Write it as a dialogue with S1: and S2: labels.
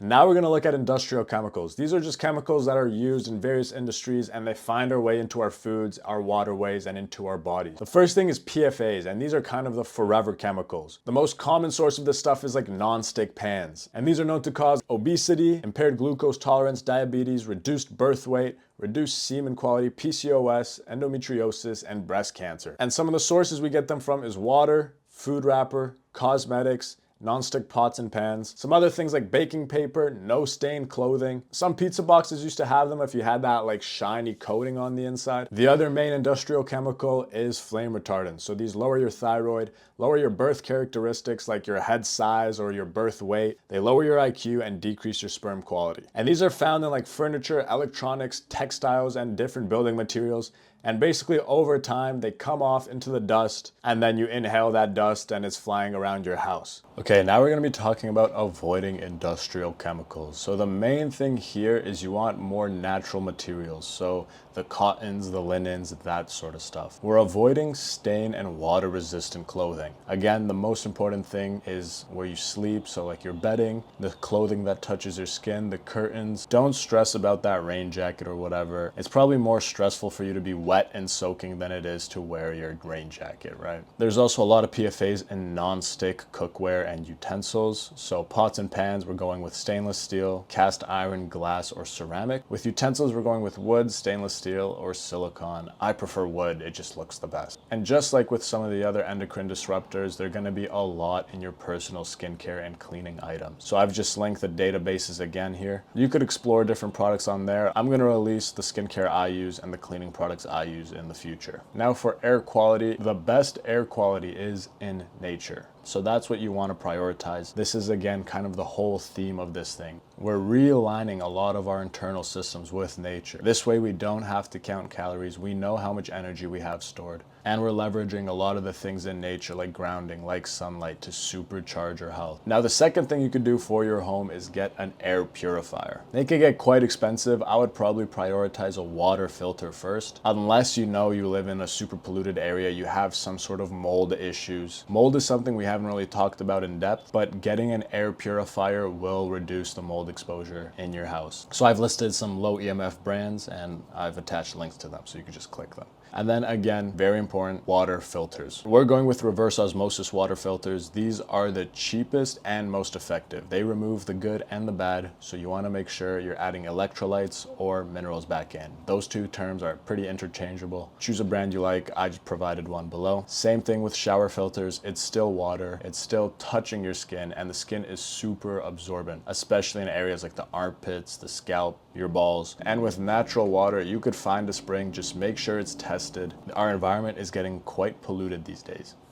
S1: Now we're going to look at industrial chemicals. These are just chemicals that are used in various industries and they find their way into our foods, our waterways, and into our bodies. The first thing is PFAs, and these are kind of the forever chemicals. The most common source of this stuff is like non-stick pans, and these are known to cause obesity, impaired glucose tolerance, diabetes, reduced birth weight, reduced semen quality, PCOS, endometriosis, and breast cancer. And some of the sources we get them from is water, food wrapper, cosmetics, non-stick pots and pans, some other things like baking paper, no stain clothing. Some pizza boxes used to have them if you had that like shiny coating on the inside. The other main industrial chemical is flame retardant. So these lower your thyroid, lower your birth characteristics like your head size or your birth weight. They lower your IQ and decrease your sperm quality. And these are found in like furniture, electronics, textiles, and different building materials. And basically over time, they come off into the dust and then you inhale that dust and it's flying around your house. Okay, now we're gonna be talking about avoiding industrial chemicals. So the main thing here is you want more natural materials. So the cottons, the linens, that sort of stuff. We're avoiding stain and water resistant clothing. Again, the most important thing is where you sleep. So like your bedding, the clothing that touches your skin, the curtains. Don't stress about that rain jacket or whatever. It's probably more stressful for you to be wet and soaking than it is to wear your rain jacket, right? There's also a lot of PFAs in non-stick cookware and utensils. So pots and pans, we're going with stainless steel, cast iron, glass, or ceramic. With utensils, we're going with wood, stainless steel, or silicone. I prefer wood, it just looks the best. And just like with some of the other endocrine disruptors, they're gonna be a lot in your personal skincare and cleaning items. So I've just linked the databases again here. You could explore different products on there. I'm gonna release the skincare I use and the cleaning products I use in the future. Now for air quality, the best air quality is in nature. So that's what you want to prioritize. This is again kind of the whole theme of this thing. We're realigning a lot of our internal systems with nature. This way we don't have to count calories. We know how much energy we have stored. And we're leveraging a lot of the things in nature like grounding, like sunlight to supercharge your health. Now the second thing you could do for your home is get an air purifier. They can get quite expensive. I would probably prioritize a water filter first. Unless you know you live in a super polluted area, you have some sort of mold issues. Mold is something we haven't really talked about in depth, but getting an air purifier will reduce the mold exposure in your house. So I've listed some low EMF brands and I've attached links to them so you can just click them. And then again, very important, water filters. We're going with reverse osmosis water filters. These are the cheapest and most effective. They remove the good and the bad, so you want to make sure you're adding electrolytes or minerals back in. Those two terms are pretty interchangeable. Choose a brand you like. I just provided one below. Same thing with shower filters. It's still water. It's still touching your skin, and the skin is super absorbent, especially in areas like the armpits, the scalp, your balls. And with natural water, you could find a spring. Just make sure it's tested. Our environment is getting quite polluted these days.